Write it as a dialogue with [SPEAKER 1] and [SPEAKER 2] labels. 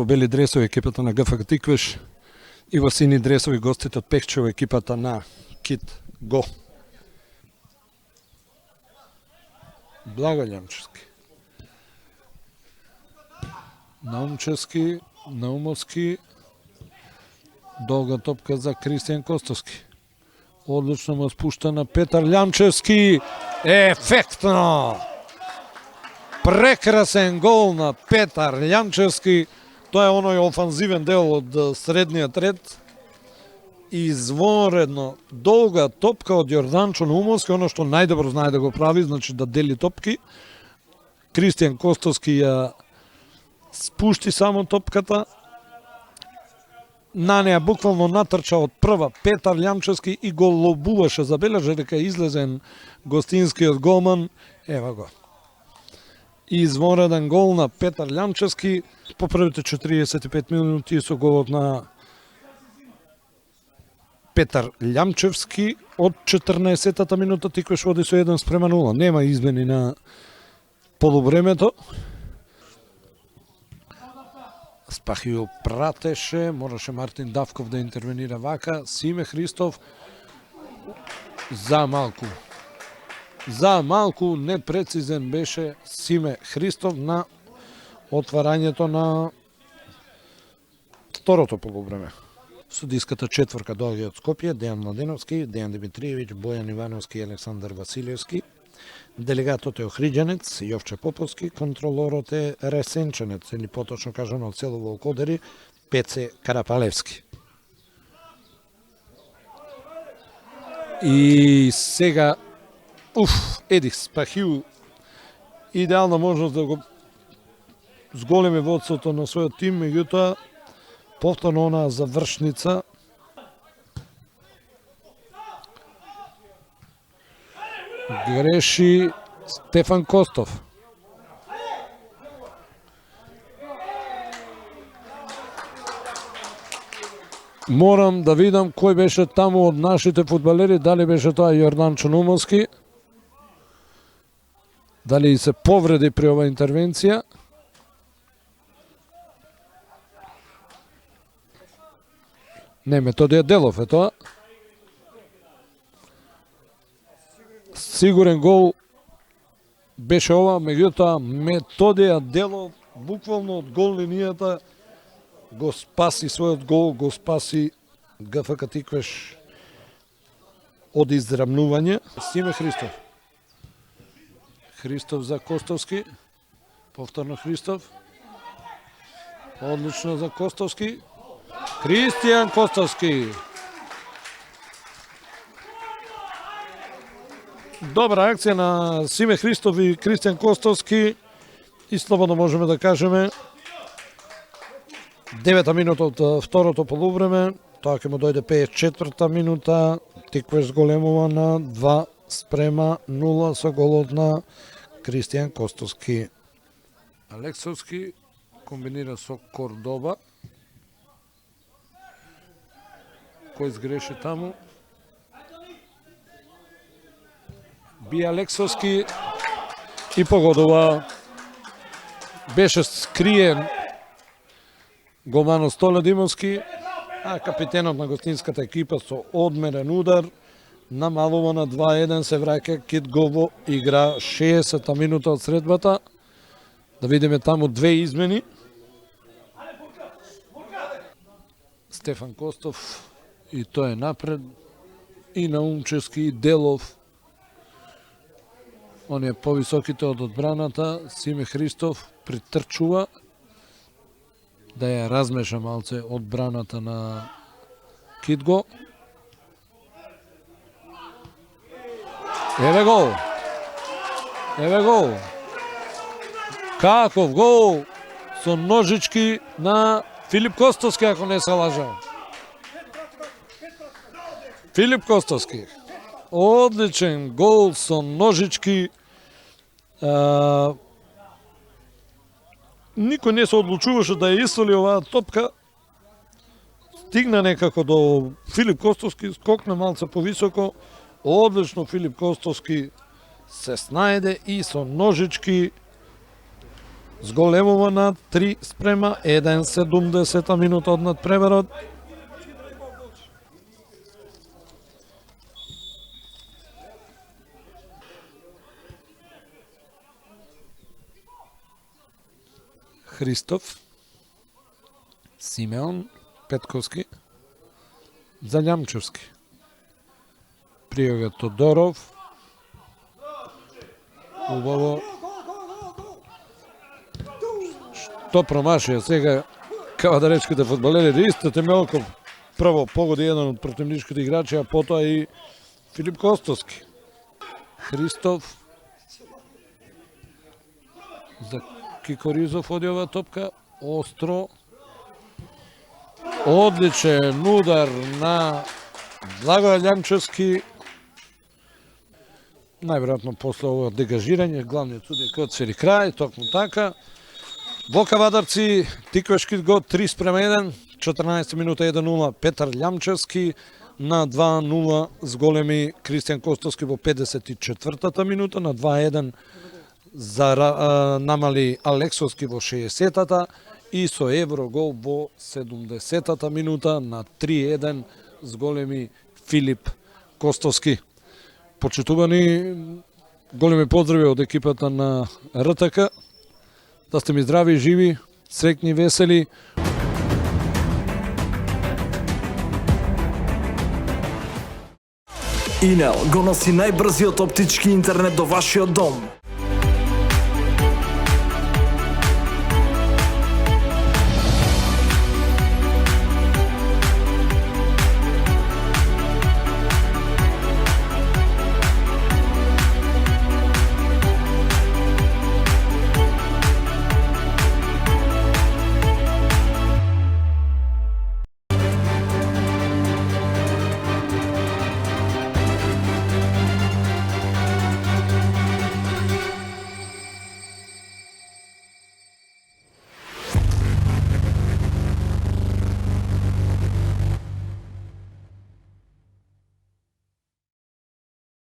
[SPEAKER 1] бели дресови екипата на ГФК Тиквеш и во сини дресови гостите од Пехчево екипата на Кит Го. Благо Лјамчевски. Наумчевски, Наумовски, долга топка за Кристијан Костовски. Одлично му спушта на Петар Лјамчевски. Ефектно! Прекрасен гол на Петар Лјамчевски. Тоа е оној офанзивен дел од средниот ред. Извонредно долга топка од Јорданчо Наумовски, оно што најдобро знае да го прави, значи да дели топки. Кристијан Костовски ја спушти само топката. На неа буквално натрча од прва Петар Лјамчевски и го лобуваше. Забележа дека излезен гостинскиот голман. Ева го. Извонреден гол на Петар Лјамчевски по првите 45 минути со голот на Петар Лјамчевски. Од 14-та минута Тиквеш води со 1:0. Нема измени на полувремето. Спахио пратеше, мораше Мартин Давков да интервенира вака. Симе Христов за малку непрецизен беше Симе Христов на отварањето на второто полувреме. Судиската четворка доаѓа од Скопје: Дејан Младеновски, Дејан Димитриевиќ, Бојан Ивановски и Александар Василевски. Делегатот е Охриѓанец, Јовче Поповски, контролорот е Ресенченец, или поточно кажано од село Волкодери, Пеце Карапалевски. И сега, Едих Спахиу, идеална можност да го зголеми водството на својот тим, меѓутоа, повторно онаа завршница греши Стефан Костов. Морам да видам кој беше таму од нашите фудбалери, дали беше тоа Јорданчо Наумовски, дали се повреди при оваа интервенција. Не, Методија Делов е тоа. Сигурен гол беше ова, меѓутоа Методија Делов буквално од гол линијата го спаси својот гол, го спаси ГФК Тиквеш од израмнување. Симе Христов. Христов за Костовски. Повторно Христов. Одлично за Костовски. Кристијан Костовски. Добра акција на Симе Христов и Кристијан Костовски. И слободно можеме да кажеме 9-та минута од второто полувреме. Тоа ќе му дојде 54-та минута. Тиквеш зголемува на 2:0 со голот на Кристијан Костовски. Алексовски комбинира со Кордоба. Кој сгреши таму? Би Алексовски и погодува. Беше скриен голманот Столе Димовски, а капитенот на гостинската екипа со одмерен удар намалува на 2:1, се враќа Кит Го во игра. 60-та минута од средбата. Да видиме таму две измени. Стефан Костов и тој е напред, и Наумчевски и Делов. Оние повисоките од одбраната. Симе Христов притрчува да ја размеша малце одбраната на Китго. Еве гол! Еве гол! Каков гол со ножички на Филип Костовски, ако не се лажам. Филип Костовски. Одличен гол со ножички. Никој не се одлучуваше да ја исвали оваа топка. Стигна некако до Филип Костовски, скокна малце повисоко. Одлично Филип Костовски се снајде и со ножички зголемува на 3:1, 70 минута од надпреварот. Христов, Симеон, Петковски, за Љамчевски. Пријавија Тодоров. Убаво. Што промашија сега кавадаречките фудбалери Ристо Темелков. Прво погоди еден од противничките играчи, а потоа и Филип Костовски. Христов. За Кикоризов оди ова топка. Остро. Одличен удар на Благоје Љамчевски. Најверојатно после ово дегажирање, главниот судија кој отсвери крај, токму така. Во Кавадарци, Тиквешки гол 3:1, 14 минута 1:0, Петар Љамчевски на 2:0 зголеми Кристијан Костовски во 54-та минута, на 2:1 намали Алексовски во 60-та и со еврогол во 70-та минута на 3:1 зголеми Филип Костовски. Почитувани, големи поздрави од екипата на РТК. Да сте ми здрави, живи, среќни, весели.
[SPEAKER 2] Инел го носи најбрзиот оптички интернет до вашиот дом.